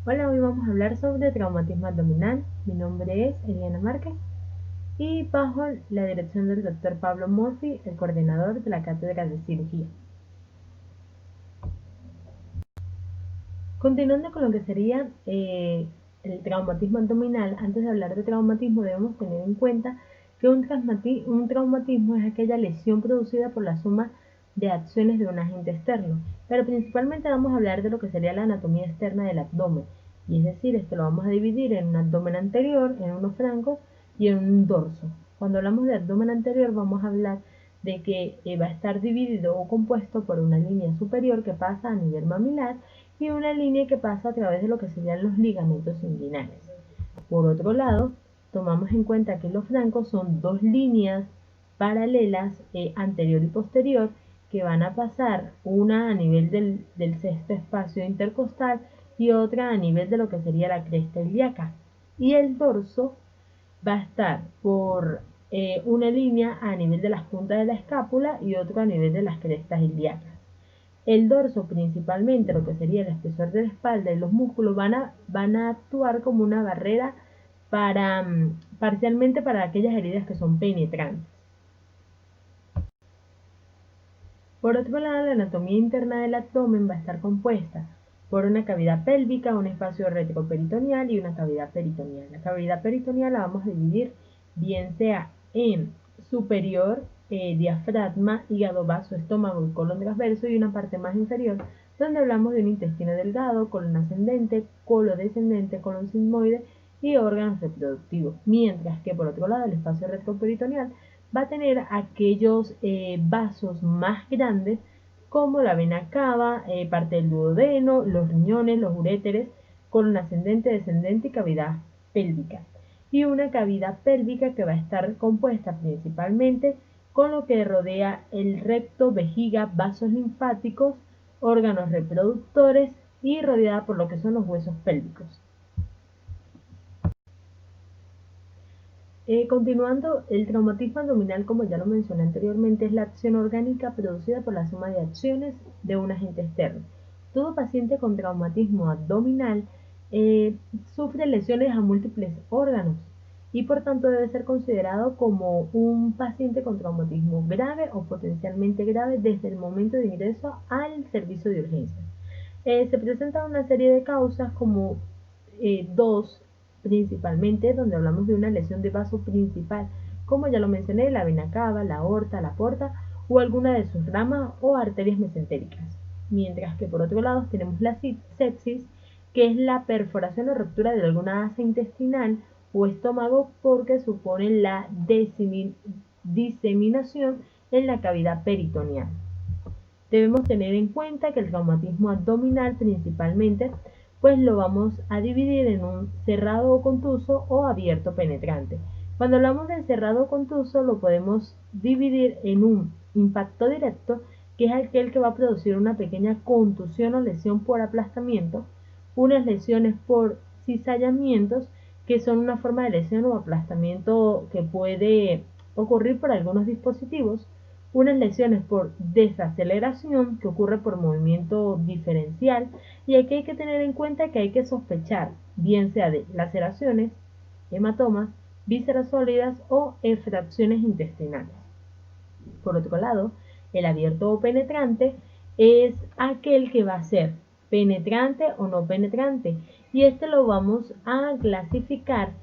Hola, hoy vamos a hablar sobre traumatismo abdominal. Mi nombre es Eliana Márquez y bajo la dirección del Dr. Pablo Murphy, el coordinador de la Cátedra de Cirugía. Continuando con lo que sería el traumatismo abdominal, antes de hablar de traumatismo debemos tener en cuenta que un traumatismo es aquella lesión producida por la suma de acciones de un agente externo, pero principalmente vamos a hablar de lo que sería la anatomía externa del abdomen, y es decir, esto lo vamos a dividir en un abdomen anterior, en unos flancos y en un dorso. Cuando hablamos de abdomen anterior vamos a hablar de que va a estar dividido o compuesto por una línea superior que pasa a nivel mamilar y una línea que pasa a través de lo que serían los ligamentos inguinales. Por otro lado, tomamos en cuenta que los flancos son dos líneas paralelas anterior y posterior que van a pasar una a nivel del sexto espacio intercostal y otra a nivel de lo que sería la cresta ilíaca. Y el dorso va a estar por una línea a nivel de las puntas de la escápula y otra a nivel de las crestas ilíacas. El dorso, principalmente lo que sería el espesor de la espalda y los músculos, van a actuar como una barrera para parcialmente para aquellas heridas que son penetrantes. Por otro lado, la anatomía interna del abdomen va a estar compuesta por una cavidad pélvica, un espacio retroperitoneal y una cavidad peritoneal. La cavidad peritoneal la vamos a dividir bien sea en superior, diafragma, hígado, vaso, estómago y colon transverso, y una parte más inferior donde hablamos de un intestino delgado, colon ascendente, colon descendente, colon sigmoide y órganos reproductivos. Mientras que por otro lado el espacio retroperitoneal va a tener aquellos vasos más grandes como la vena cava, parte del duodeno, los riñones, los uréteres, colon ascendente, descendente y cavidad pélvica. Y una cavidad pélvica que va a estar compuesta principalmente con lo que rodea el recto, vejiga, vasos linfáticos, órganos reproductores y rodeada por lo que son los huesos pélvicos. Continuando, el traumatismo abdominal, como ya lo mencioné anteriormente, es la acción orgánica producida por la suma de acciones de un agente externo. Todo paciente con traumatismo abdominal sufre lesiones a múltiples órganos y por tanto debe ser considerado como un paciente con traumatismo grave o potencialmente grave desde el momento de ingreso al servicio de urgencias. Se presentan una serie de causas como dos principalmente, donde hablamos de una lesión de vaso principal, como ya lo mencioné, la vena cava, la aorta, la porta o alguna de sus ramas o arterias mesentéricas. Mientras que por otro lado tenemos la sepsis, que es la perforación o ruptura de alguna asa intestinal o estómago porque supone la diseminación en la cavidad peritoneal. Debemos tener en cuenta que el traumatismo abdominal principalmente pues lo vamos a dividir en un cerrado o contuso o abierto penetrante. Cuando hablamos del cerrado o contuso lo podemos dividir en un impacto directo, que es aquel que va a producir una pequeña contusión o lesión por aplastamiento, unas lesiones por cizallamientos, que son una forma de lesión o aplastamiento que puede ocurrir por algunos dispositivos, unas lesiones por desaceleración que ocurre por movimiento diferencial, y aquí hay que tener en cuenta que hay que sospechar bien sea de laceraciones, hematomas, vísceras sólidas o efracciones intestinales. Por otro lado, el abierto o penetrante es aquel que va a ser penetrante o no penetrante, y este lo vamos a clasificar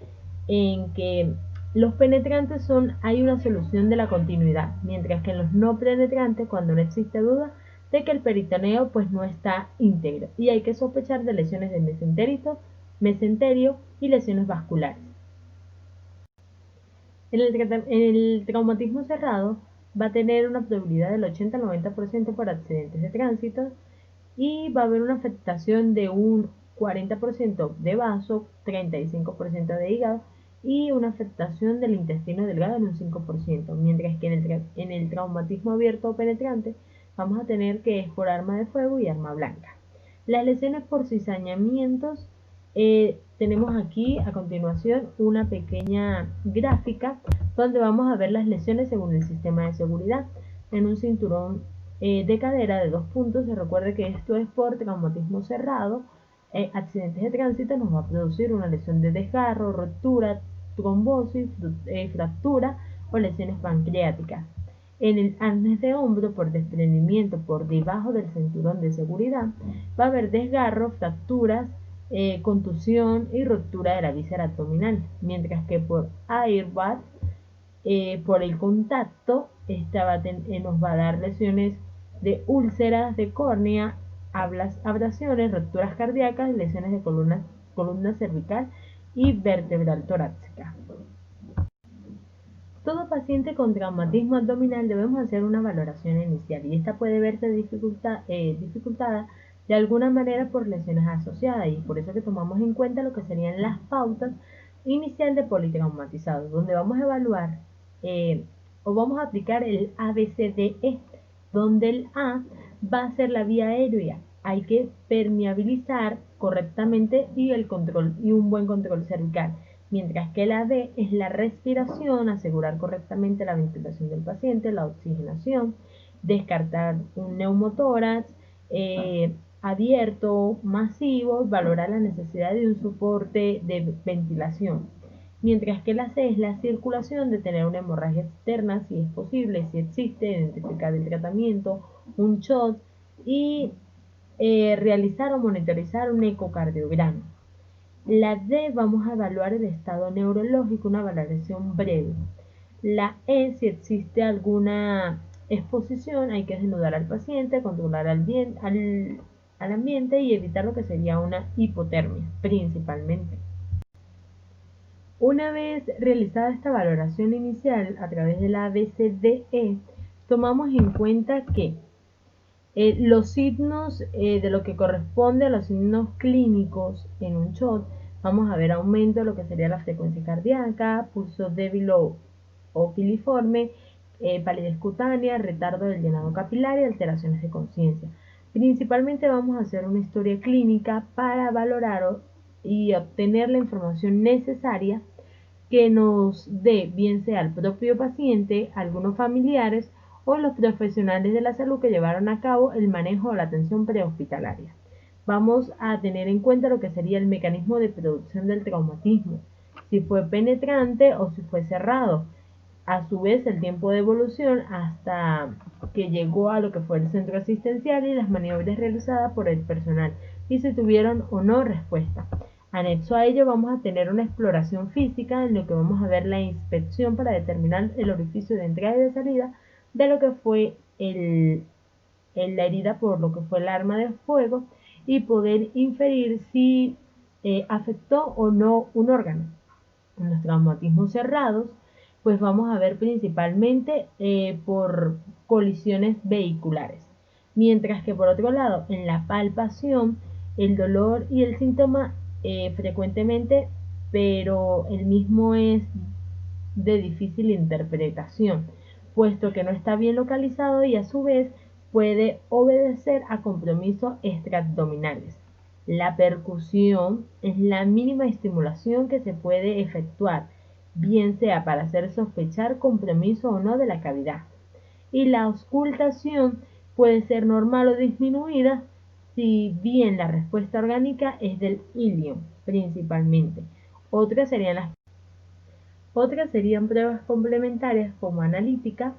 en que los penetrantes hay una solución de la continuidad, mientras que en los no penetrantes, cuando no existe duda de que el peritoneo pues no está íntegro, y hay que sospechar de lesiones de mesenterio y lesiones vasculares. El traumatismo cerrado va a tener una probabilidad del 80 al 90% por accidentes de tránsito, y va a haber una afectación de un 40% de vaso, 35% de hígado y una afectación del intestino delgado en un 5%, mientras que en el traumatismo abierto o penetrante vamos a tener que es por arma de fuego y arma blanca. Las lesiones por cizañamientos, tenemos aquí a continuación una pequeña gráfica donde vamos a ver las lesiones según el sistema de seguridad. En un cinturón de cadera de 2 puntos, se recuerde que esto es por traumatismo cerrado, accidentes de tránsito nos va a producir una lesión de desgarro, ruptura, trombosis, fractura o lesiones pancreáticas. En el arnés de hombro, por desprendimiento por debajo del cinturón de seguridad, va a haber desgarro, fracturas, contusión y ruptura de la víscera abdominal, mientras que por airbag, por el contacto, nos va a dar lesiones de úlceras de córnea, abrasiones, rupturas cardíacas, lesiones de columna cervical y vertebral torácica. Todo paciente con traumatismo abdominal debemos hacer una valoración inicial y esta puede verse dificultada de alguna manera por lesiones asociadas, y por eso que tomamos en cuenta lo que serían las pautas inicial de politraumatizado, donde vamos a evaluar o vamos a aplicar el ABCDE, donde el A va a ser la vía aérea. Hay que permeabilizar correctamente y un buen control cervical, mientras que la D es la respiración, asegurar correctamente la ventilación del paciente, la oxigenación, descartar un neumotórax abierto, masivo, valorar la necesidad de un soporte de ventilación. Mientras que la C es la circulación, de tener una hemorragia externa, si es posible, si existe, identificar el tratamiento, un shot y realizar o monitorizar un ecocardiograma. La D vamos a evaluar el estado neurológico, una valoración breve. La E, si existe alguna exposición, hay que desnudar al paciente, controlar al ambiente y evitar lo que sería una hipotermia, principalmente. Una vez realizada esta valoración inicial a través de la ABCDE, tomamos en cuenta que los signos de lo que corresponde a los signos clínicos en un shot, vamos a ver aumento de lo que sería la frecuencia cardíaca, pulso débil o filiforme, palidez cutánea, retardo del llenado capilar y alteraciones de conciencia. Principalmente vamos a hacer una historia clínica para valorar y obtener la información necesaria que nos dé, bien sea el propio paciente, algunos familiares o los profesionales de la salud que llevaron a cabo el manejo de la atención prehospitalaria. Vamos a tener en cuenta lo que sería el mecanismo de producción del traumatismo, si fue penetrante o si fue cerrado, a su vez el tiempo de evolución hasta que llegó a lo que fue el centro asistencial y las maniobras realizadas por el personal y si tuvieron o no respuesta. Anexo a ello vamos a tener una exploración física en lo que vamos a ver la inspección para determinar el orificio de entrada y de salida de lo que fue la herida por lo que fue el arma de fuego y poder inferir si afectó o no un órgano. En los traumatismos cerrados, pues vamos a ver principalmente por colisiones vehiculares. Mientras que por otro lado, en la palpación, el dolor y el síntoma frecuentemente, pero el mismo es de difícil interpretación, puesto que no está bien localizado y a su vez puede obedecer a compromisos extraabdominales. La percusión es la mínima estimulación que se puede efectuar, bien sea para hacer sospechar compromiso o no de la cavidad. Y la auscultación puede ser normal o disminuida, si bien la respuesta orgánica es del ilium principalmente. Otras serían pruebas complementarias como analítica,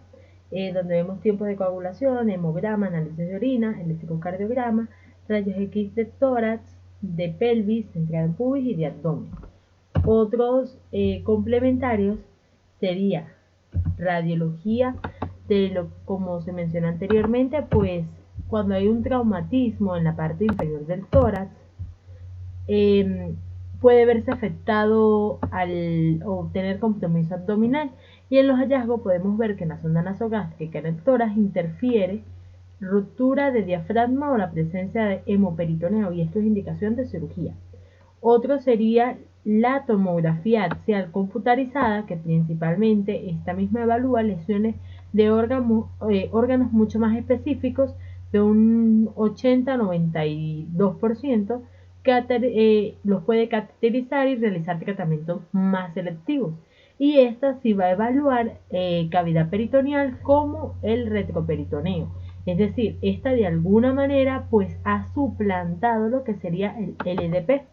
donde vemos tiempo de coagulación, hemograma, análisis de orina, electrocardiograma, rayos X de tórax, de pelvis, entrada en pubis y de abdomen. Otros complementarios sería radiología, como se mencionó anteriormente, pues cuando hay un traumatismo en la parte inferior del tórax, puede verse afectado al obtener compromiso abdominal, y en los hallazgos podemos ver que en la sonda nasogástrica en el tórax interfiere ruptura de diafragma o la presencia de hemoperitoneo, y esto es indicación de cirugía. Otro sería la tomografía axial computarizada, que principalmente esta misma evalúa lesiones de órganos mucho más específicos, de un 80-92%, que los puede cateterizar y realizar tratamientos más selectivos. Y esta sí va a evaluar cavidad peritoneal como el retroperitoneo. Es decir, esta de alguna manera pues ha suplantado lo que sería el LDP.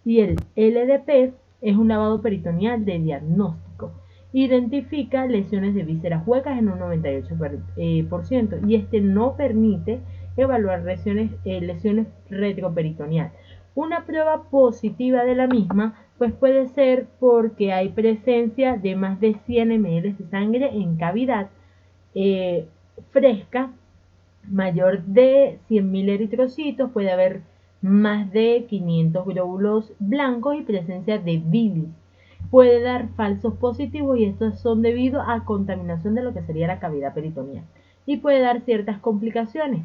Y el LDP es un lavado peritoneal de diagnóstico. Identifica lesiones de vísceras huecas en un 98%, y este no permite evaluar lesiones retroperitoneal. Una prueba positiva de la misma pues puede ser porque hay presencia de más de 100 ml de sangre en cavidad fresca, mayor de 100.000 eritrocitos, puede haber más de 500 glóbulos blancos y presencia de bilis. Puede dar falsos positivos y estos son debido a contaminación de lo que sería la cavidad peritoneal. Y puede dar ciertas complicaciones,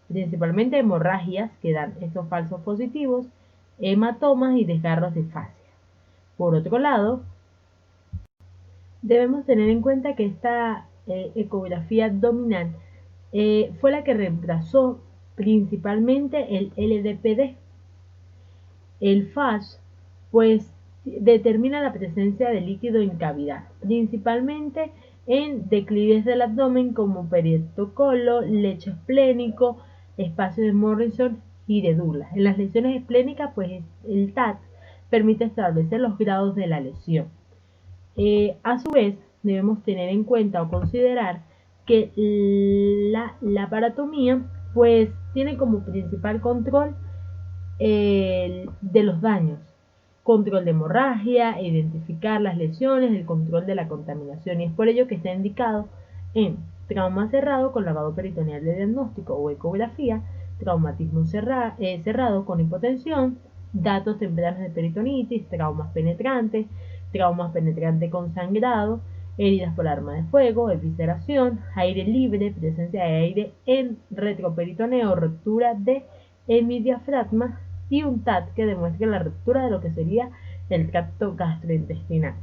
principalmente hemorragias que dan estos falsos positivos, hematomas y desgarros de fascia. Por otro lado, debemos tener en cuenta que esta ecografía abdominal fue la que reemplazó principalmente el LDPD. El FASH pues determina la presencia de líquido en cavidad, principalmente en declives del abdomen como periostocolo, lecho esplénico, espacio de Morrison y de Douglas. En las lesiones esplénicas pues el TAT permite establecer los grados de la lesión. A su vez, debemos tener en cuenta o considerar que la laparotomía pues tiene como principal control de los daños, control de hemorragia, identificar las lesiones, el control de la contaminación, y es por ello que está indicado en trauma cerrado con lavado peritoneal de diagnóstico o ecografía, traumatismo cerrado con hipotensión, datos tempranos de peritonitis, traumas penetrantes con sangrado, heridas por arma de fuego, evisceración, aire libre, presencia de aire en retroperitoneo, ruptura de hemidiafragma y un TAT que demuestre la ruptura de lo que sería el tracto gastrointestinal.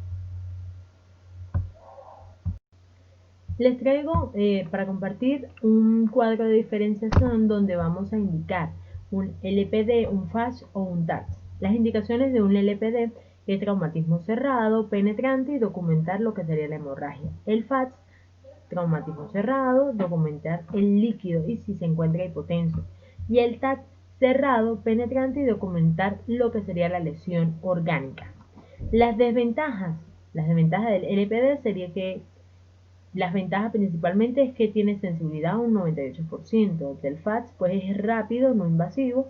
Les traigo para compartir un cuadro de diferenciación donde vamos a indicar un LPD, un FASH o un TAT. Las indicaciones de un LPD es traumatismo cerrado, penetrante y documentar lo que sería la hemorragia. El FASH, traumatismo cerrado, documentar el líquido y si se encuentra hipotenso. Y el TAT, cerrado, penetrante y documentar lo que sería la lesión orgánica. Las desventajas del LPD sería que las ventajas principalmente es que tiene sensibilidad a un 98%, del FASH pues es rápido, no invasivo,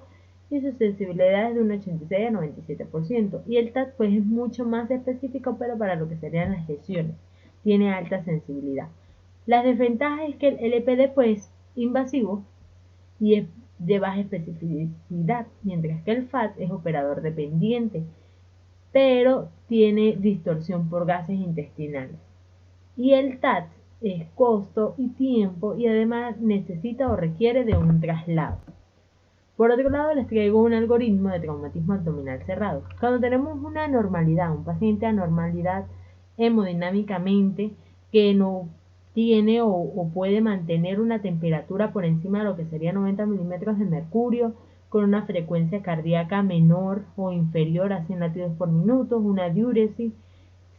y su sensibilidad es de un 86 a 97%, y el TAT pues es mucho más específico pero para lo que serían las lesiones, tiene alta sensibilidad. Las desventajas es que el LPD pues invasivo y es de baja especificidad, mientras que el FAT es operador dependiente, pero tiene distorsión por gases intestinales. Y el TAT es costo y tiempo y además necesita o requiere de un traslado. Por otro lado, les traigo un algoritmo de traumatismo abdominal cerrado. Cuando tenemos una anormalidad, un paciente anormalidad hemodinámicamente que no tiene o puede mantener una temperatura por encima de lo que sería 90 milímetros de mercurio, con una frecuencia cardíaca menor o inferior a 100 latidos por minuto, una diuresis,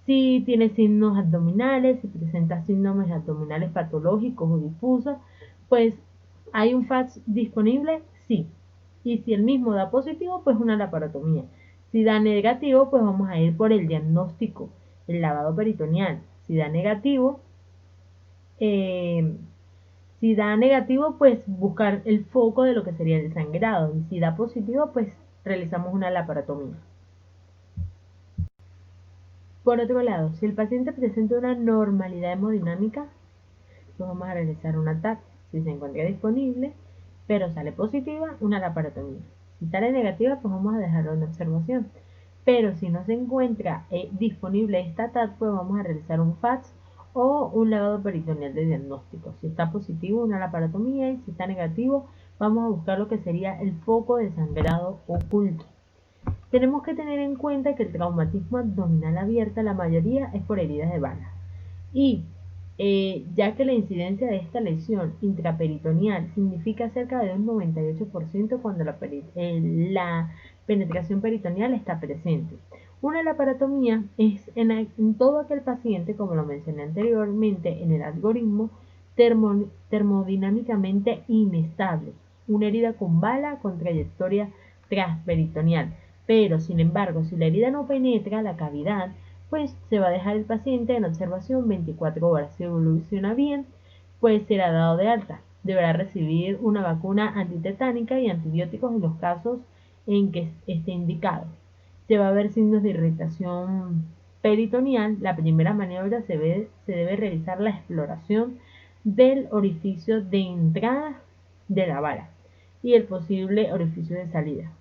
si tiene signos abdominales, si presenta síndromes abdominales patológicos o difusos, pues ¿hay un FASH disponible? Sí. Y si el mismo da positivo, pues una laparotomía. Si da negativo, pues vamos a ir por el diagnóstico, el lavado peritoneal. Si da negativo, pues buscar el foco de lo que sería el sangrado. Y si da positivo, pues realizamos una laparotomía. Por otro lado, si el paciente presenta una normalidad hemodinámica, pues vamos a realizar un TAC. Si se encuentra disponible, pero sale positiva, una laparotomía. Si sale negativa, pues vamos a dejarlo en observación. Pero si no se encuentra disponible esta TAC, pues vamos a realizar un FASH o un lavado peritoneal de diagnóstico. Si está positivo, una laparotomía, y si está negativo, vamos a buscar lo que sería el foco de sangrado oculto. Tenemos que tener en cuenta que el traumatismo abdominal abierto, la mayoría es por heridas de bala. Y ya que la incidencia de esta lesión intraperitoneal significa cerca de un 98% cuando la penetración peritoneal está presente. Una laparotomía es en todo aquel paciente, como lo mencioné anteriormente en el algoritmo, termodinámicamente inestable, una herida con bala con trayectoria transperitoneal. Pero, sin embargo, si la herida no penetra la cavidad, pues se va a dejar el paciente en observación 24 horas. Si evoluciona bien, pues será dado de alta. Deberá recibir una vacuna antitetánica y antibióticos en los casos en que esté indicado. Se va a ver signos de irritación peritoneal. La primera maniobra se debe realizar la exploración del orificio de entrada de la bala y el posible orificio de salida.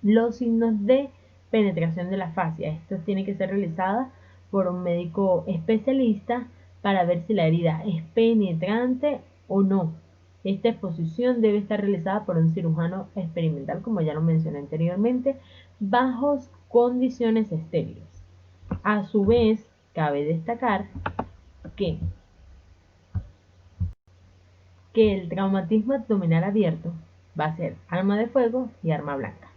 Los signos de penetración de la fascia. Esto tiene que ser realizada por un médico especialista para ver si la herida es penetrante o no. Esta exposición debe estar realizada por un cirujano experimental, como ya lo mencioné anteriormente, bajo condiciones estériles. A su vez, cabe destacar que el traumatismo abdominal abierto va a ser arma de fuego y arma blanca.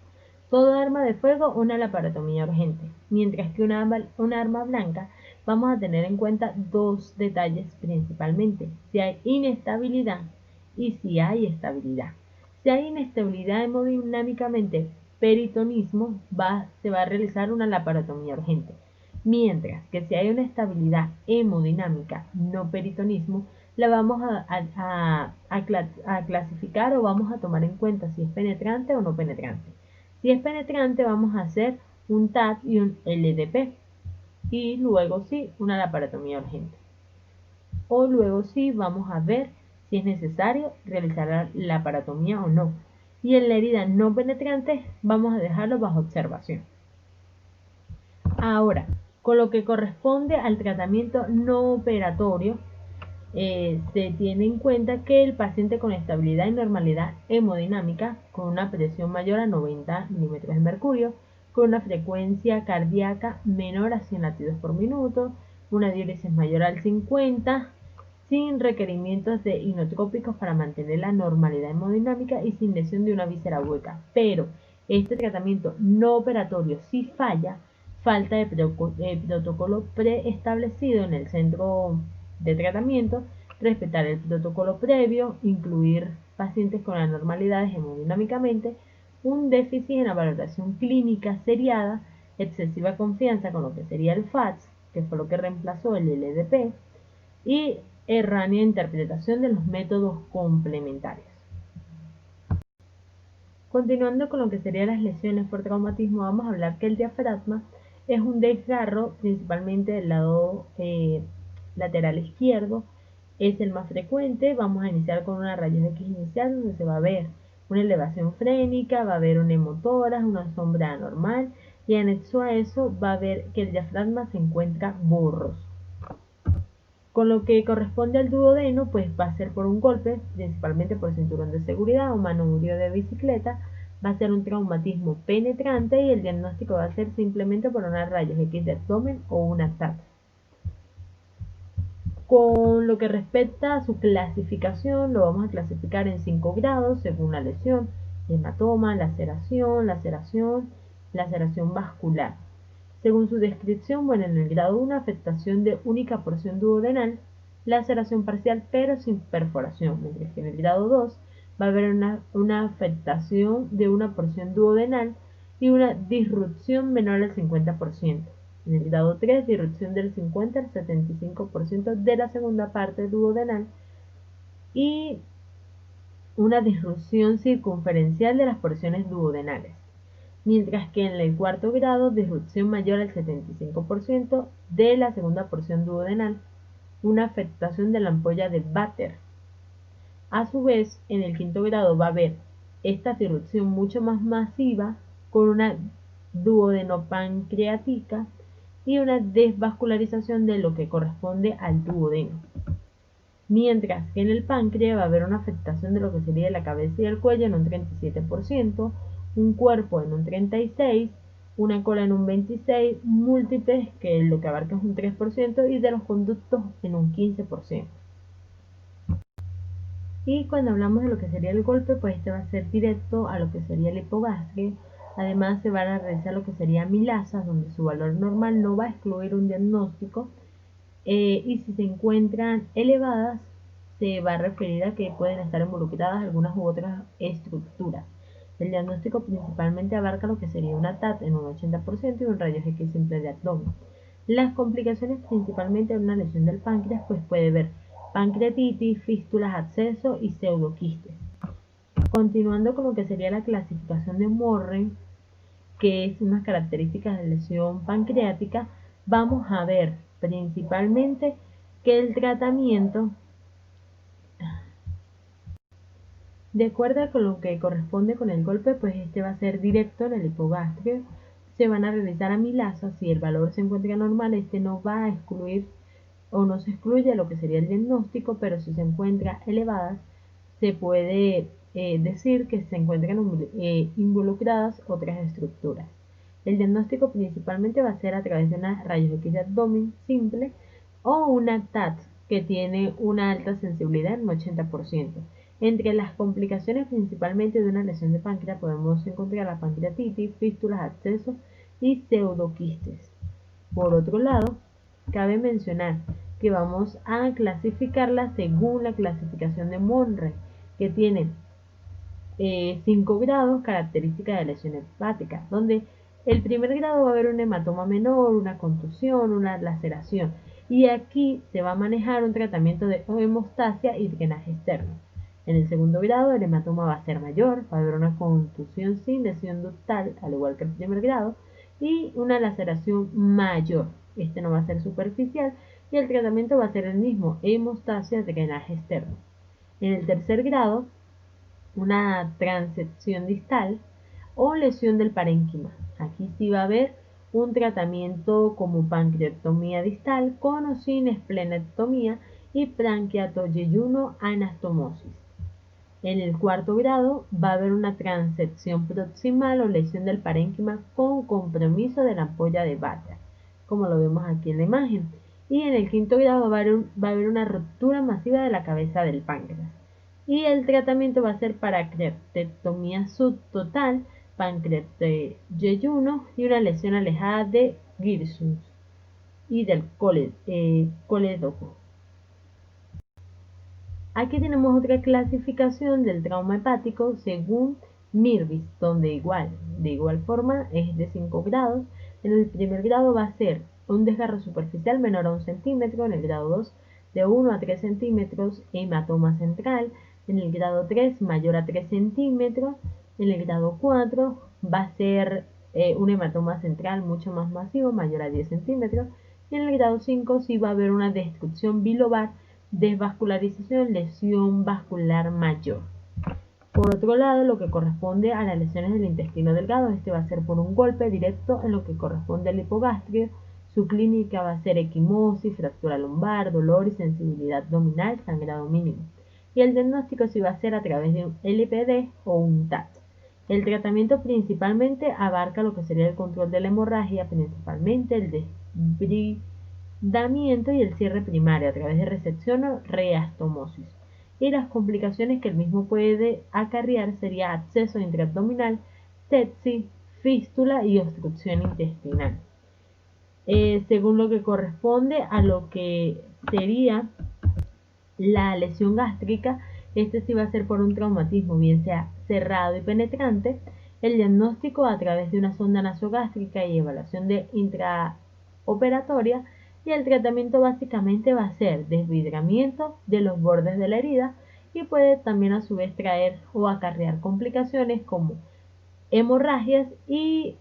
Todo arma de fuego, una laparotomía urgente, mientras que una arma blanca vamos a tener en cuenta dos detalles principalmente: si hay inestabilidad y si hay estabilidad. Si hay inestabilidad hemodinámicamente peritonismo, se va a realizar una laparotomía urgente, mientras que si hay una estabilidad hemodinámica no peritonismo, la vamos a clasificar o vamos a tomar en cuenta si es penetrante o no penetrante. Si es penetrante, vamos a hacer un TAC y un LDP, y luego sí, una laparotomía urgente. O luego sí, vamos a ver si es necesario realizar la laparotomía o no. Y en la herida no penetrante, vamos a dejarlo bajo observación. Ahora, con lo que corresponde al tratamiento no operatorio, se tiene en cuenta que el paciente con estabilidad y normalidad hemodinámica, con una presión mayor a 90 milímetros de mercurio, con una frecuencia cardíaca menor a 100 latidos por minuto, una diuresis mayor al 50, sin requerimientos de inotrópicos para mantener la normalidad hemodinámica y sin lesión de una víscera hueca. Pero este tratamiento no operatorio, si falla, falta de protocolo preestablecido en el centro de tratamiento, respetar el protocolo previo, incluir pacientes con anormalidades hemodinámicamente, un déficit en la valoración clínica seriada, excesiva confianza con lo que sería el FATS, que fue lo que reemplazó el LDP, y erránea interpretación de los métodos complementarios. Continuando con lo que serían las lesiones por traumatismo, vamos a hablar que el diafragma es un desgarro principalmente del lado lateral izquierdo, es el más frecuente. Vamos a iniciar con una rayos X inicial donde se va a ver una elevación frénica, va a haber un hemotórax, una sombra anormal, y anexo a eso va a ver que el diafragma se encuentra borroso. Con lo que corresponde al duodeno, pues va a ser por un golpe, principalmente por cinturón de seguridad o manubrio de bicicleta, va a ser un traumatismo penetrante y el diagnóstico va a ser simplemente por una rayos X de abdomen o una TAC. Con lo que respecta a su clasificación, lo vamos a clasificar en 5 grados según la lesión: hematoma, laceración vascular. Según su descripción, bueno, en el grado 1, afectación de única porción duodenal, laceración parcial pero sin perforación, mientras que en el grado 2 va a haber una afectación de una porción duodenal y una disrupción menor al 50%. En el grado 3, disrupción del 50 al 75% de la segunda parte duodenal y una disrupción circunferencial de las porciones duodenales. Mientras que en el cuarto grado, disrupción mayor al 75% de la segunda porción duodenal, una afectación de la ampolla de Vater. A su vez, en el quinto grado va a haber esta disrupción mucho más masiva con una duodenopancreática y una desvascularización de lo que corresponde al duodeno. Mientras que en el páncreas va a haber una afectación de lo que sería la cabeza y el cuello en un 37%, un cuerpo en un 36%, una cola en un 26%, múltiples, que lo que abarca es un 3%, y de los conductos en un 15%. Y cuando hablamos de lo que sería el golpe, pues este va a ser directo a lo que sería el hipogástrico. Además se van a realizar lo que sería amilasas, donde su valor normal no va a excluir un diagnóstico, y si se encuentran elevadas, se va a referir a que pueden estar involucradas algunas u otras estructuras. El diagnóstico principalmente abarca lo que sería una TAT en un 80% y un rayos X simple de abdomen. Las complicaciones principalmente de una lesión del páncreas, pues puede ver pancreatitis, fístulas, abscesos y pseudoquistes. Continuando con lo que sería la clasificación de Morren, que es unas características de lesión pancreática, vamos a ver principalmente que el tratamiento, de acuerdo con lo que corresponde con el golpe, pues este va a ser directo en el hipogástrico. Se van a realizar amilasas. Si el valor se encuentra normal, este no va a excluir o no se excluye lo que sería el diagnóstico, pero si se encuentra elevada, se puede decir que se encuentran involucradas otras estructuras. El diagnóstico principalmente va a ser a través de una rayos X de abdomen simple o una TAT que tiene una alta sensibilidad en un 80%. Entre las complicaciones principalmente de una lesión de páncreas podemos encontrar la pancreatitis, fístulas, abscesos y pseudoquistes. Por otro lado, cabe mencionar que vamos a clasificarla según la clasificación de Monroe, que tiene 5 grados, características de lesión hepática, donde el primer grado va a haber un hematoma menor, una contusión, una laceración, y aquí se va a manejar un tratamiento de hemostasia y drenaje externo. En el segundo grado el hematoma va a ser mayor, va a haber una contusión sin lesión ductal, al igual que el primer grado, y una laceración mayor. Este no va a ser superficial y el tratamiento va a ser el mismo, hemostasia, drenaje externo. En el tercer grado, una transección distal o lesión del parénquima. Aquí sí va a haber un tratamiento como pancreatomía distal con o sin esplenectomía y pancreatoyeyuno anastomosis. En el cuarto grado va a haber una transección proximal o lesión del parénquima con compromiso de la ampolla de Vater, como lo vemos aquí en la imagen. Y en el quinto grado va a haber una ruptura masiva de la cabeza del páncreas. Y el tratamiento va a ser pancreatectomía subtotal, pancreatoyeyuno y una lesión alejada de Girsung y del colédoco. Aquí tenemos otra clasificación del trauma hepático según Mirvis, donde de igual forma es de 5 grados. En el primer grado va a ser un desgarro superficial menor a 1 centímetro, en el grado 2 de 1 a 3 centímetros, hematoma central, en el grado 3 mayor a 3 centímetros, en el grado 4 va a ser un hematoma central mucho más masivo, mayor a 10 centímetros, y en el grado 5 sí va a haber una destrucción bilobar, desvascularización, lesión vascular mayor. Por otro lado, lo que corresponde a las lesiones del intestino delgado, este va a ser por un golpe directo en lo que corresponde al hipogástrico. Su clínica va a ser equimosis, fractura lumbar, dolor y sensibilidad abdominal, sangrado mínimo. Y el diagnóstico sí va a ser a través de un LPD o un TAT. El tratamiento principalmente abarca lo que sería el control de la hemorragia, principalmente el desbridamiento y el cierre primario a través de resección o reastomosis. Y las complicaciones que el mismo puede acarrear sería absceso intraabdominal, sepsis, fístula y obstrucción intestinal. Según lo que corresponde a lo que sería la lesión gástrica, este sí va a ser por un traumatismo, bien sea cerrado y penetrante. El diagnóstico a través de una sonda nasogástrica y evaluación de intraoperatoria, y el tratamiento básicamente va a ser desvidramiento de los bordes de la herida y puede también a su vez traer o acarrear complicaciones como hemorragias y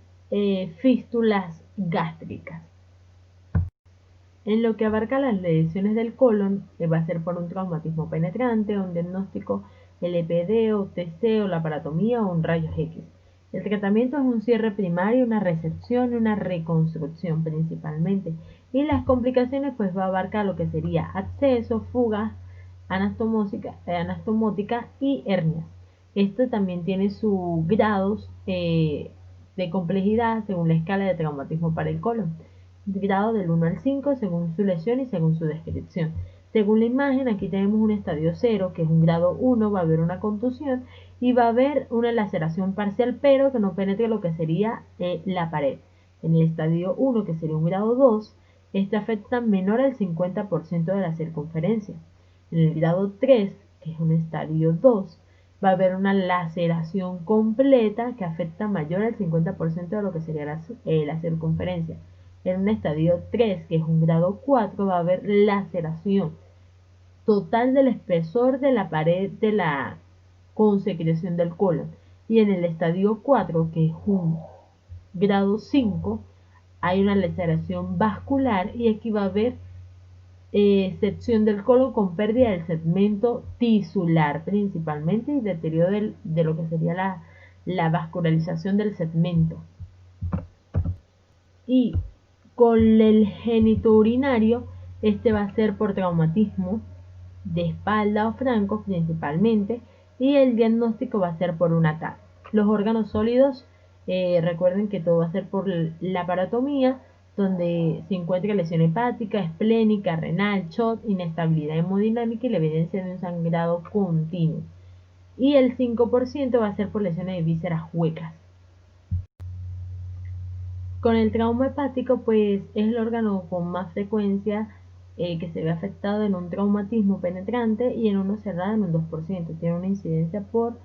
fístulas gástricas. En lo que abarca las lesiones del colon, va a ser por un traumatismo penetrante, un diagnóstico LPD o TC o laparotomía o un rayos X. El tratamiento es un cierre primario, una resección y una reconstrucción principalmente. Y las complicaciones pues va a abarcar lo que sería absceso, fugas, anastomótica y hernias. Esto también tiene sus grados de complejidad según la escala de traumatismo para el colon. Grado del 1 al 5 según su lesión y según su descripción. Según la imagen, aquí tenemos un estadio 0, que es un grado 1, va a haber una contusión y va a haber una laceración parcial, pero que no penetre lo que sería la pared. En el estadio 1, que sería un grado 2, este afecta menor al 50% de la circunferencia. En el grado 3, que es un estadio 2, va a haber una laceración completa que afecta mayor al 50% de lo que sería la circunferencia. En un estadio 3, que es un grado 4, va a haber laceración total del espesor de la pared de la consecreción del colon. Y en el estadio 4, que es un grado 5, hay una laceración vascular y aquí va a haber sección del colon con pérdida del segmento tisular principalmente y deterioro de lo que sería la vascularización del segmento. Y con el genitourinario, este va a ser por traumatismo de espalda o franco principalmente, y el diagnóstico va a ser por una TAC. Los órganos sólidos, recuerden que todo va a ser por la parotomía, donde se encuentra lesión hepática, esplénica, renal, SHOT, inestabilidad hemodinámica y la evidencia de un sangrado continuo. Y el 5% va a ser por lesiones de vísceras huecas. Con el trauma hepático, pues es el órgano con más frecuencia que se ve afectado en un traumatismo penetrante y en uno cerrado en un 2%. Tiene una incidencia por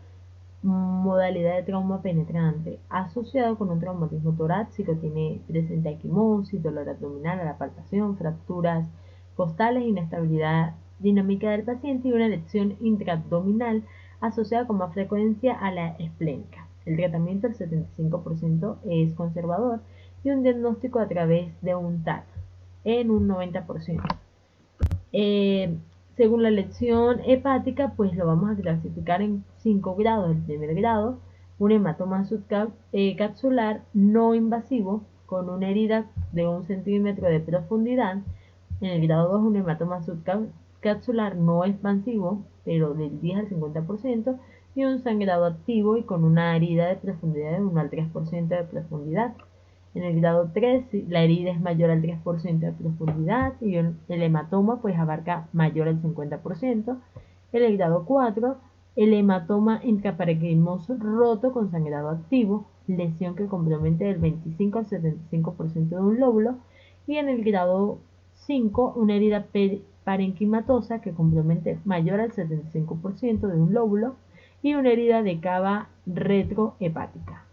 modalidad de trauma penetrante asociado con un traumatismo torácico. Tiene presente equimosis, dolor abdominal a la palpación, fracturas costales, inestabilidad dinámica del paciente y una lesión intraabdominal asociada con más frecuencia a la esplénica. El tratamiento del 75% es conservador y un diagnóstico a través de un TAC en un 90%. Según la lesión hepática, pues lo vamos a clasificar en 5 grados. El primer grado, un hematoma subcapsular no invasivo con una herida de 1 centímetro de profundidad. En el grado 2, un hematoma subcapsular no expansivo, pero del 10 al 50%, y un sangrado activo y con una herida de profundidad de 1 al 3% de profundidad. En el grado 3, la herida es mayor al 3% de profundidad y el hematoma pues abarca mayor al 50%. En el grado 4, el hematoma intraparenquimoso roto con sangrado activo, lesión que compromete del 25 al 75% de un lóbulo. Y en el grado 5, una herida parenquimatosa que compromete mayor al 75% de un lóbulo y una herida de cava retrohepática.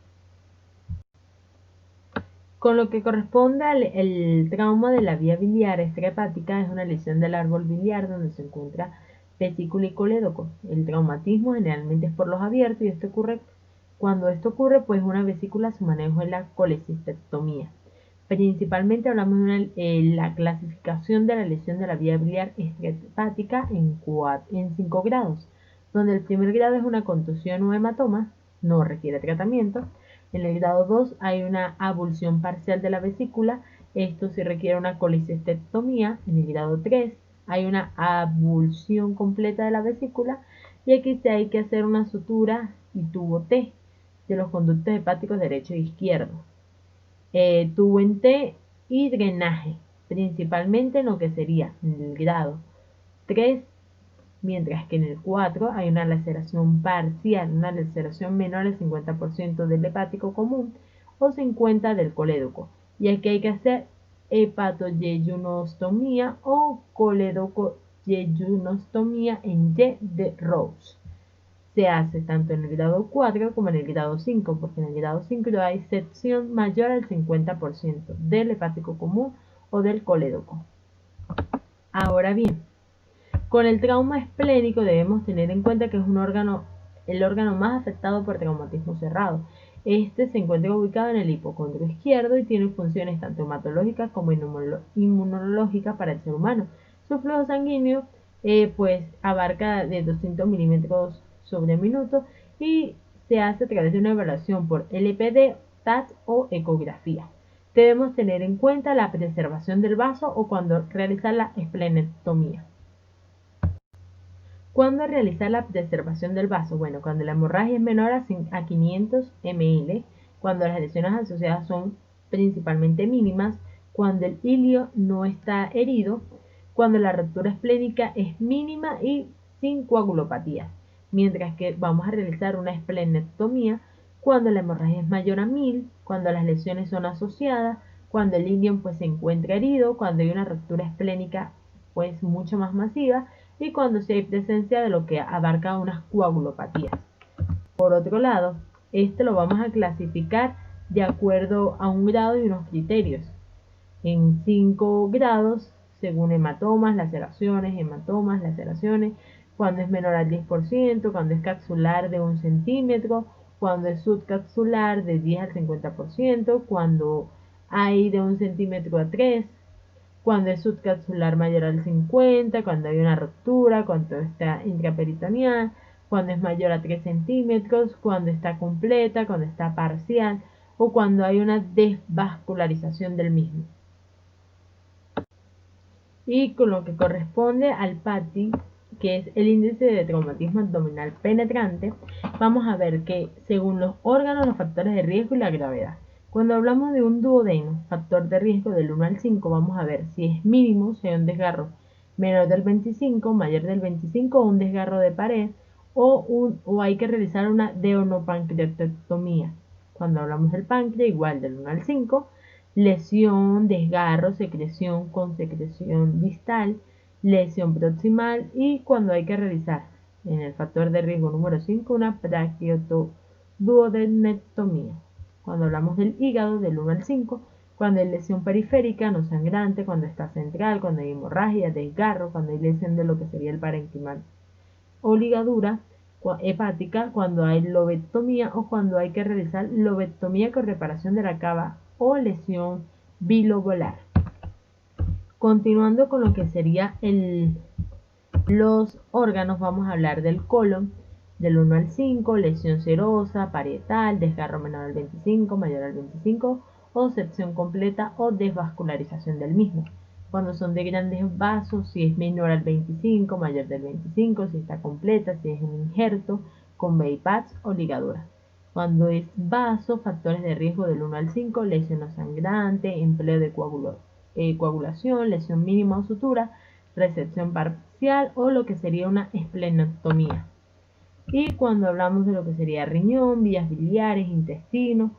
Con lo que corresponde al trauma de la vía biliar extrahepática, es una lesión del árbol biliar donde se encuentra vesícula y colédoco. El traumatismo generalmente es por los abiertos y cuando esto ocurre, pues una vesícula, su manejo es la colecistectomía. Principalmente hablamos de la clasificación de la lesión de la vía biliar extrahepática en 5 grados, donde el primer grado es una contusión o hematoma, no requiere tratamiento. En el grado 2 hay una avulsión parcial de la vesícula, esto sí requiere una colecistectomía. En el grado 3 hay una avulsión completa de la vesícula y aquí sí hay que hacer una sutura y tubo T de los conductos hepáticos derecho e izquierdo. Tubo en T y drenaje, principalmente en lo que sería en el grado 3, mientras que en el 4 hay una laceración parcial, una laceración menor al 50% del hepático común o 50% del colédoco. Y aquí hay que hacer hepatoyeyunostomía o colédocoyeyunostomía en Y de Rose. Se hace tanto en el grado 4 como en el grado 5, porque en el grado 5 hay sección mayor al 50% del hepático común o del colédoco. Ahora bien, con el trauma esplénico debemos tener en cuenta que es el órgano más afectado por traumatismo cerrado. Este se encuentra ubicado en el hipocondrio izquierdo y tiene funciones tanto hematológicas como inmunológicas para el ser humano. Su flujo sanguíneo pues abarca de 200 milímetros sobre minuto y se hace a través de una evaluación por LPD, TAT o ecografía. Debemos tener en cuenta la preservación del vaso o cuando realizar la esplenectomía. ¿Cuándo realizar la preservación del vaso? Bueno, cuando la hemorragia es menor a 500 ml, cuando las lesiones asociadas son principalmente mínimas, cuando el ilio no está herido, cuando la ruptura esplénica es mínima y sin coagulopatía. Mientras que vamos a realizar una esplenectomía cuando la hemorragia es mayor a 1000, cuando las lesiones son asociadas, cuando el ilio pues se encuentra herido, cuando hay una ruptura esplénica pues mucho más masiva y cuando sí hay presencia de lo que abarca unas coagulopatías. Por otro lado, este lo vamos a clasificar de acuerdo a un grado y unos criterios. En 5 grados, según hematomas, laceraciones, cuando es menor al 10%, cuando es capsular de 1 centímetro, cuando es subcapsular de 10 al 50%, cuando hay de 1 centímetro a 3, cuando es subcapsular mayor al 50, cuando hay una ruptura, cuando está intraperitoneal, cuando es mayor a 3 centímetros, cuando está completa, cuando está parcial o cuando hay una desvascularización del mismo. Y con lo que corresponde al PATI, que es el índice de traumatismo abdominal penetrante, vamos a ver que según los órganos, los factores de riesgo y la gravedad. Cuando hablamos de un duodeno, factor de riesgo del 1 al 5, vamos a ver si es mínimo, si hay un desgarro menor del 25, mayor del 25 o un desgarro de pared o hay que realizar una deonopancreatectomía. Cuando hablamos del páncreas, igual del 1 al 5, lesión, desgarro, secreción con secreción distal, lesión proximal y cuando hay que realizar en el factor de riesgo número 5 una braquioduodenectomía. Cuando hablamos del hígado del 1 al 5, cuando hay lesión periférica no sangrante, cuando está central, cuando hay hemorragia, desgarro, cuando hay lesión de lo que sería el parenquimal o ligadura hepática, cuando hay lobectomía o cuando hay que realizar lobectomía con reparación de la cava o lesión bilobular. Continuando con lo que sería los órganos, vamos a hablar del colon del 1 al 5, lesión serosa, parietal, desgarro menor al 25, mayor al 25 o sección completa o desvascularización del mismo. Cuando son de grandes vasos, si es menor al 25, mayor del 25, si está completa, si es un injerto con bypass o ligadura. Cuando es vaso, factores de riesgo del 1 al 5, lesión no sangrante, empleo de coagulación, lesión mínima o sutura, resección parcial o lo que sería una esplenectomía. Y cuando hablamos de lo que sería riñón, vías biliares, intestino,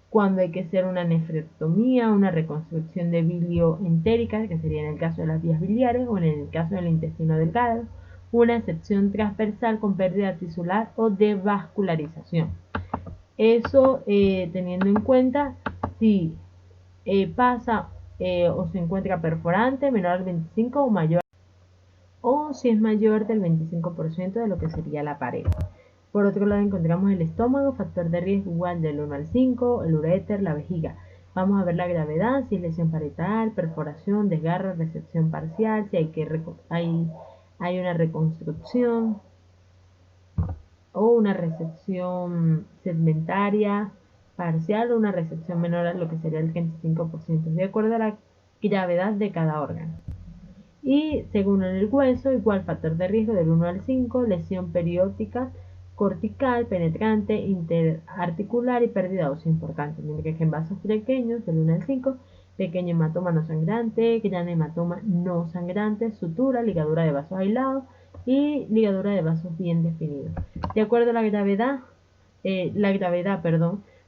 cuando hay que hacer una nefrectomía, una reconstrucción de bilio entérica, que sería en el caso de las vías biliares o en el caso del intestino delgado, una sección transversal con pérdida tisular o devascularización. Eso teniendo en cuenta si pasa o se encuentra perforante, menor al 25 o mayor, o si es mayor del 25% de lo que sería la pared. Por otro lado encontramos el estómago, factor de riesgo igual del 1 al 5, el uréter, la vejiga. Vamos a ver la gravedad, si es lesión parietal, perforación, desgarro, resección parcial, si hay una reconstrucción o una resección segmentaria parcial o una resección menor a lo que sería el 35%, de acuerdo a la gravedad de cada órgano. Y según el hueso, igual factor de riesgo del 1 al 5, lesión periódica, cortical, penetrante, interarticular y pérdida ósea importante, mientras que en vasos pequeños del 1 al 5, pequeño hematoma no sangrante, gran hematoma no sangrante, sutura, ligadura de vasos aislados y ligadura de vasos bien definidos. De acuerdo a la gravedad,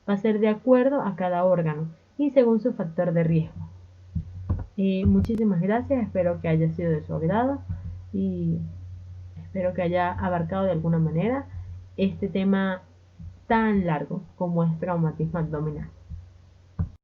va a ser de acuerdo a cada órgano y según su factor de riesgo. Muchísimas gracias, espero que haya sido de su agrado y espero que haya abarcado de alguna manera este tema tan largo como es traumatismo abdominal.